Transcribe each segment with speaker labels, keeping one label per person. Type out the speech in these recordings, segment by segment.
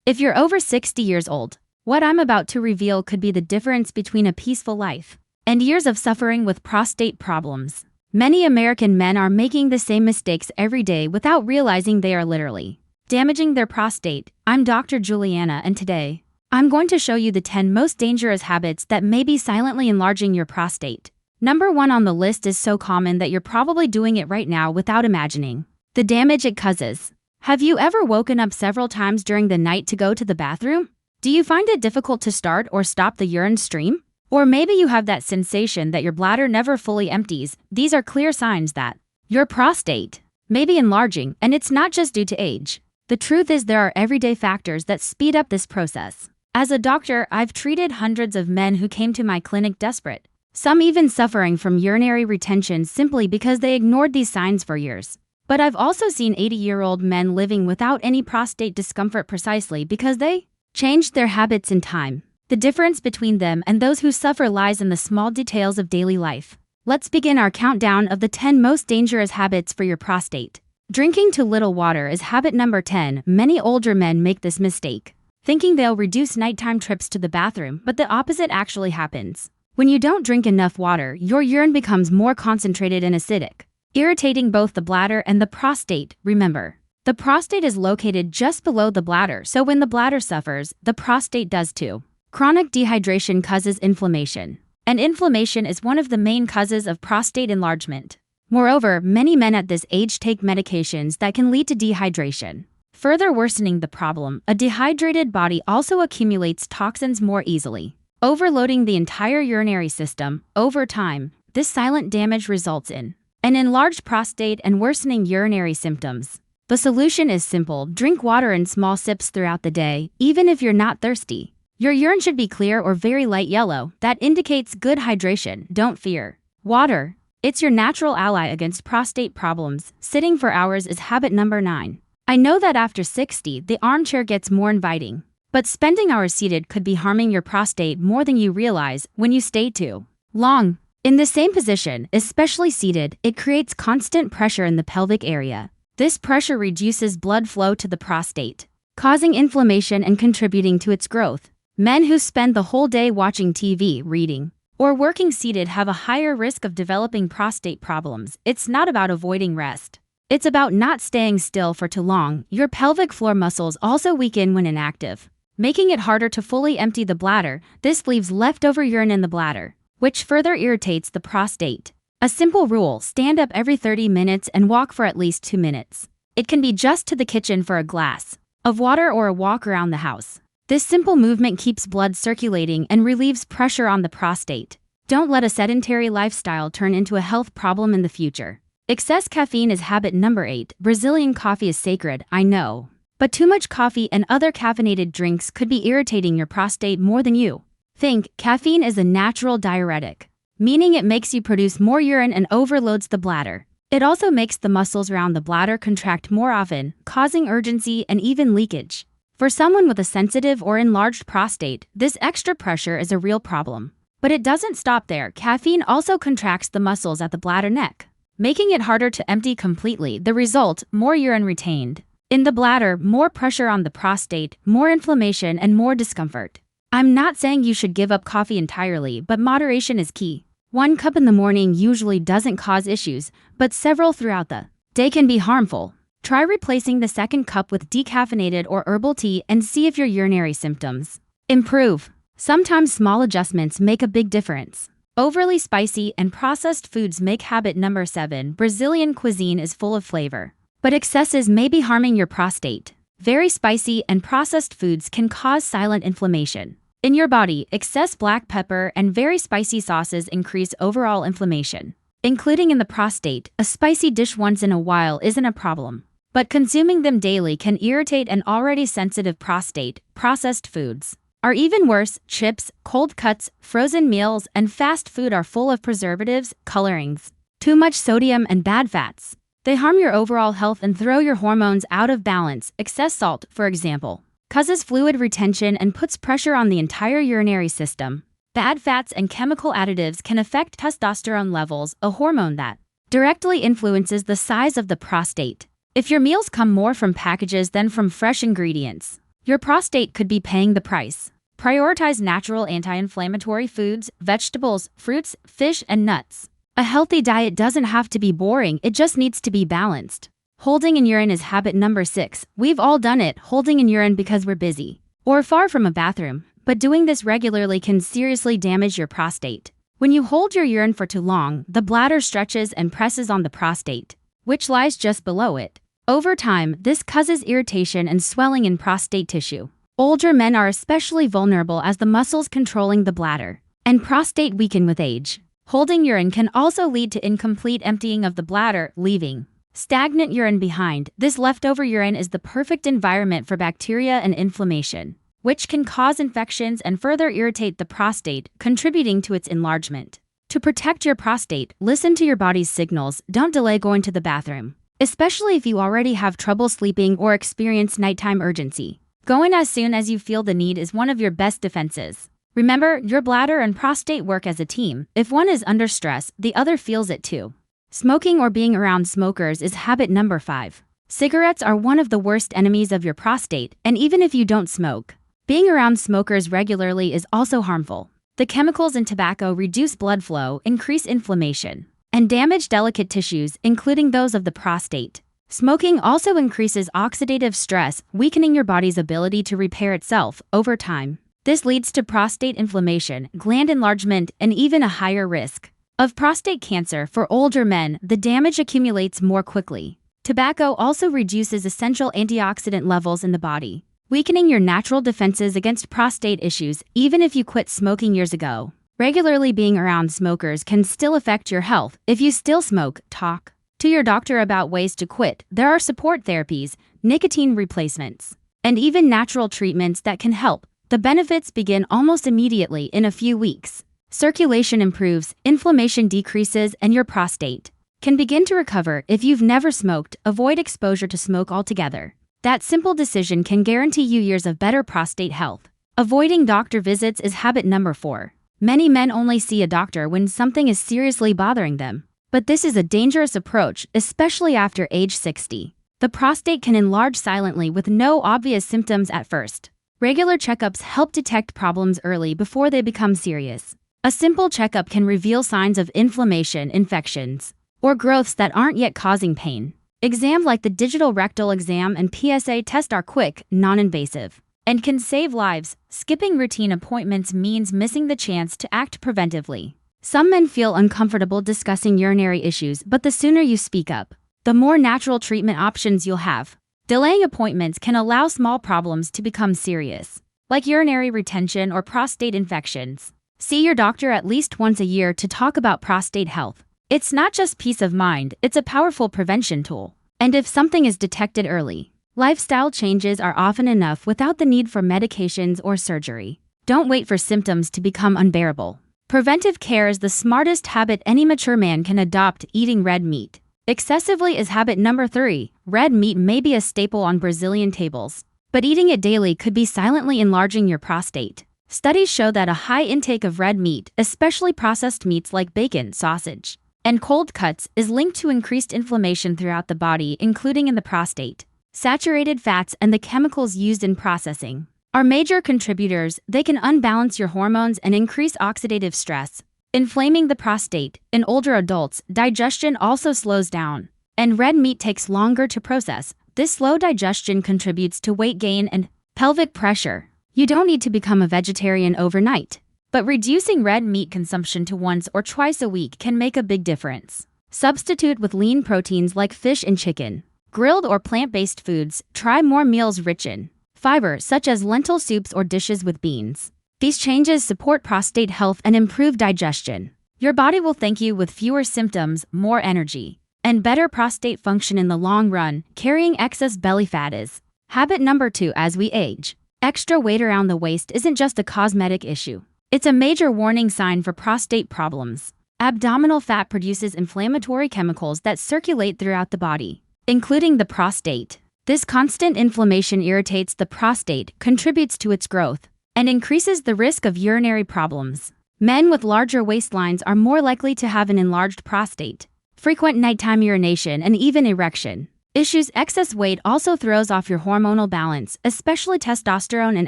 Speaker 1: If you're over 60 years old, what I'm about to reveal could be the difference between a peaceful life and years of suffering with prostate problems. Many American men are making the same mistakes every day without realizing they are literally damaging their prostate. I'm Dr. Juliana, and today, I'm going to show you the 10 most dangerous habits that may be silently enlarging your prostate. Number 1 on the list is so common that you're probably doing it right now without imagining the damage it causes. Have you ever woken up several times during the night to go to the bathroom? Do you find it difficult to start or stop the urine stream? Or maybe you have that sensation that your bladder never fully empties. These are clear signs that your prostate may be enlarging, and it's not just due to age. The truth is there are everyday factors that speed up this process. As a doctor, I've treated hundreds of men who came to my clinic desperate, some even suffering from urinary retention simply because they ignored these signs for years. But I've also seen 80-year-old men living without any prostate discomfort precisely because they changed their habits in time. The difference between them and those who suffer lies in the small details of daily life. Let's begin our countdown of the 10 most dangerous habits for your prostate. Drinking too little water is habit number 10. Many older men make this mistake, thinking they'll reduce nighttime trips to the bathroom, but the opposite actually happens. When you don't drink enough water, your urine becomes more concentrated and acidic, irritating both the bladder and the prostate. Remember, the prostate is located just below the bladder, so when the bladder suffers, the prostate does too. Chronic dehydration causes inflammation, and inflammation is one of the main causes of prostate enlargement. Moreover, many men at this age take medications that can lead to dehydration, further worsening the problem. A dehydrated body also accumulates toxins more easily, overloading the entire urinary system. Over time, this silent damage results in an enlarged prostate and worsening urinary symptoms. The solution is simple: drink water in small sips throughout the day, even if you're not thirsty. Your urine should be clear or very light yellow. That indicates good hydration. Don't fear water. It's your natural ally against prostate problems. Sitting for hours is habit number 9. I know that after 60, the armchair gets more inviting, but spending hours seated could be harming your prostate more than you realize. When you stay too long in the same position, especially seated, it creates constant pressure in the pelvic area. This pressure reduces blood flow to the prostate, causing inflammation and contributing to its growth. Men who spend the whole day watching TV, reading, or working seated have a higher risk of developing prostate problems. It's not about avoiding rest. It's about not staying still for too long. Your pelvic floor muscles also weaken when inactive, making it harder to fully empty the bladder. This leaves leftover urine in the bladder, which further irritates the prostate. A simple rule: stand up every 30 minutes and walk for at least 2 minutes. It can be just to the kitchen for a glass of water or a walk around the house. This simple movement keeps blood circulating and relieves pressure on the prostate. Don't let a sedentary lifestyle turn into a health problem in the future. Excess caffeine is habit number 8. Brazilian coffee is sacred, I know, but too much coffee and other caffeinated drinks could be irritating your prostate more than you think. Caffeine is a natural diuretic, meaning it makes you produce more urine and overloads the bladder. It also makes the muscles around the bladder contract more often, causing urgency and even leakage. For someone with a sensitive or enlarged prostate, this extra pressure is a real problem. But it doesn't stop there. Caffeine also contracts the muscles at the bladder neck, making it harder to empty completely. The result: more urine retained in the bladder, more pressure on the prostate, more inflammation, and more discomfort. I'm not saying you should give up coffee entirely, but moderation is key. 1 cup in the morning usually doesn't cause issues, but several throughout the day can be harmful. Try replacing the second cup with decaffeinated or herbal tea and see if your urinary symptoms improve. Sometimes small adjustments make a big difference. Overly spicy and processed foods make habit number 7. Brazilian cuisine is full of flavor, but excesses may be harming your prostate. Very spicy and processed foods can cause silent inflammation in your body. Excess black pepper and very spicy sauces increase overall inflammation, including in the prostate. A spicy dish once in a while isn't a problem, but consuming them daily can irritate an already sensitive prostate. Processed foods are even worse. Chips, cold cuts, frozen meals, and fast food are full of preservatives, colorings, too much sodium, and bad fats. They harm your overall health and throw your hormones out of balance. Excess salt, for example, causes fluid retention and puts pressure on the entire urinary system. Bad fats and chemical additives can affect testosterone levels, a hormone that directly influences the size of the prostate. If your meals come more from packages than from fresh ingredients, your prostate could be paying the price. Prioritize natural anti-inflammatory foods, vegetables, fruits, fish, and nuts. A healthy diet doesn't have to be boring, it just needs to be balanced. Holding in urine is habit number 6. We've all done it, holding in urine because we're busy or far from a bathroom. But doing this regularly can seriously damage your prostate. When you hold your urine for too long, the bladder stretches and presses on the prostate, which lies just below it. Over time, this causes irritation and swelling in prostate tissue. Older men are especially vulnerable as the muscles controlling the bladder and prostate weaken with age. Holding urine can also lead to incomplete emptying of the bladder, leaving stagnant urine behind. This leftover urine is the perfect environment for bacteria and inflammation, which can cause infections and further irritate the prostate, contributing to its enlargement. To protect your prostate, listen to your body's signals. Don't delay going to the bathroom, especially if you already have trouble sleeping or experience nighttime urgency. Going as soon as you feel the need is one of your best defenses. Remember, your bladder and prostate work as a team. If one is under stress, the other feels it too. Smoking or being around smokers is habit number 5. Cigarettes are one of the worst enemies of your prostate, and even if you don't smoke, being around smokers regularly is also harmful. The chemicals in tobacco reduce blood flow, increase inflammation, and damage delicate tissues, including those of the prostate. Smoking also increases oxidative stress, weakening your body's ability to repair itself over time. This leads to prostate inflammation, gland enlargement, and even a higher risk of prostate cancer. For older men, the damage accumulates more quickly. Tobacco also reduces essential antioxidant levels in the body, weakening your natural defenses against prostate issues. Even if you quit smoking years ago, regularly being around smokers can still affect your health. If you still smoke, talk to your doctor about ways to quit. There are support therapies, nicotine replacements, and even natural treatments that can help. The benefits begin almost immediately in a few weeks. Circulation improves, inflammation decreases, and your prostate can begin to recover. If you've never smoked, avoid exposure to smoke altogether. That simple decision can guarantee you years of better prostate health. Avoiding doctor visits is habit number 4. Many men only see a doctor when something is seriously bothering them. But this is a dangerous approach, especially after age 60. The prostate can enlarge silently with no obvious symptoms at first. Regular checkups help detect problems early before they become serious. A simple checkup can reveal signs of inflammation, infections, or growths that aren't yet causing pain. Exams like the digital rectal exam and PSA test are quick, non-invasive, and can save lives. Skipping routine appointments means missing the chance to act preventively. Some men feel uncomfortable discussing urinary issues, but the sooner you speak up, the more natural treatment options you'll have. Delaying appointments can allow small problems to become serious, like urinary retention or prostate infections. See your doctor at least once a year to talk about prostate health. It's not just peace of mind, it's a powerful prevention tool. And if something is detected early, lifestyle changes are often enough without the need for medications or surgery. Don't wait for symptoms to become unbearable. Preventive care is the smartest habit any mature man can adopt. Eating red meat excessively is habit number 3. Red meat may be a staple on Brazilian tables, but eating it daily could be silently enlarging your prostate. Studies show that a high intake of red meat, especially processed meats like bacon, sausage, and cold cuts, is linked to increased inflammation throughout the body, including in the prostate. Saturated fats and the chemicals used in processing are major contributors. They can unbalance your hormones and increase oxidative stress, inflaming the prostate. In older adults, digestion also slows down, and red meat takes longer to process. This slow digestion contributes to weight gain and pelvic pressure. You don't need to become a vegetarian overnight, but reducing red meat consumption to once or twice a week can make a big difference. Substitute with lean proteins like fish and chicken, grilled or plant-based foods. Try more meals rich in fiber, such as lentil soups or dishes with beans. These changes support prostate health and improve digestion. Your body will thank you with fewer symptoms, more energy, and better prostate function in the long run. Carrying excess belly fat is habit number 2. As we age, extra weight around the waist isn't just a cosmetic issue. It's a major warning sign for prostate problems. Abdominal fat produces inflammatory chemicals that circulate throughout the body, including the prostate. This constant inflammation irritates the prostate, contributes to its growth, and increases the risk of urinary problems. Men with larger waistlines are more likely to have an enlarged prostate, frequent nighttime urination, and even erection issues. Excess weight also throws off your hormonal balance, especially testosterone and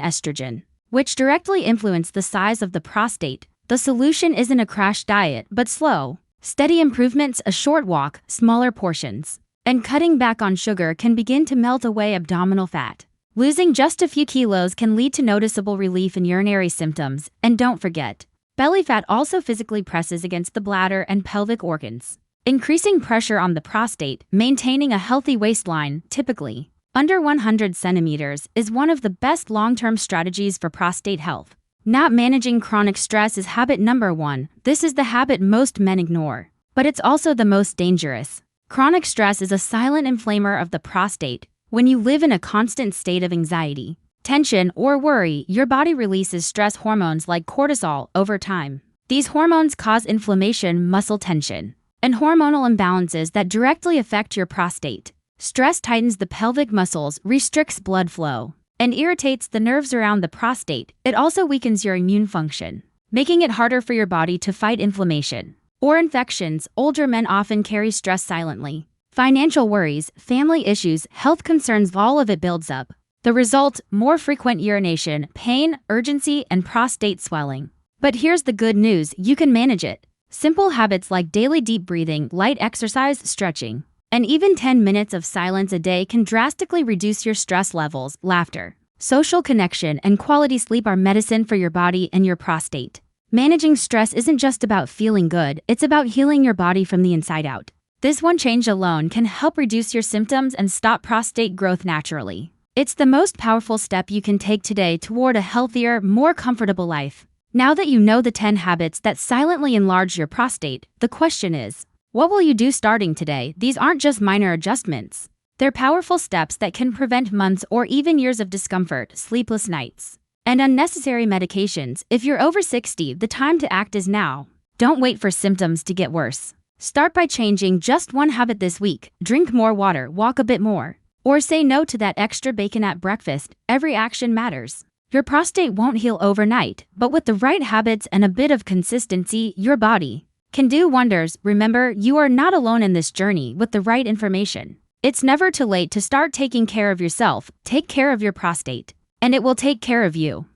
Speaker 1: estrogen, which directly influence the size of the prostate. The solution isn't a crash diet, but slow, steady improvements. A short walk, smaller portions, and cutting back on sugar can begin to melt away abdominal fat. Losing just a few kilos can lead to noticeable relief in urinary symptoms. And don't forget, belly fat also physically presses against the bladder and pelvic organs, increasing pressure on the prostate. Maintaining a healthy waistline, typically under 100 centimeters, is one of the best long-term strategies for prostate health. Not managing chronic stress is habit number 1. This is the habit most men ignore, but it's also the most dangerous. Chronic stress is a silent inflamer of the prostate. When you live in a constant state of anxiety, tension, or worry, your body releases stress hormones like cortisol over time. These hormones cause inflammation, muscle tension, and hormonal imbalances that directly affect your prostate. Stress tightens the pelvic muscles, restricts blood flow, and irritates the nerves around the prostate. It also weakens your immune function, making it harder for your body to fight inflammation or infections. Older men often carry stress silently. Financial worries, family issues, health concerns, all of it builds up. The result: more frequent urination, pain, urgency, and prostate swelling. But here's the good news: you can manage it. Simple habits like daily deep breathing, light exercise, stretching, and even 10 minutes of silence a day can drastically reduce your stress levels. Laughter, social connection, and quality sleep are medicine for your body and your prostate. Managing stress isn't just about feeling good, it's about healing your body from the inside out. This one change alone can help reduce your symptoms and stop prostate growth naturally. It's the most powerful step you can take today toward a healthier, more comfortable life. Now that you know the 10 habits that silently enlarge your prostate, the question is, what will you do starting today? These aren't just minor adjustments. They're powerful steps that can prevent months or even years of discomfort, sleepless nights, and unnecessary medications. If you're over 60, the time to act is now. Don't wait for symptoms to get worse. Start by changing just one habit this week. Drink more water, walk a bit more, or say no to that extra bacon at breakfast. Every action matters. Your prostate won't heal overnight, but with the right habits and a bit of consistency, your body can do wonders. Remember, you are not alone in this journey. With the right information, it's never too late to start taking care of yourself. Take care of your prostate, and it will take care of you.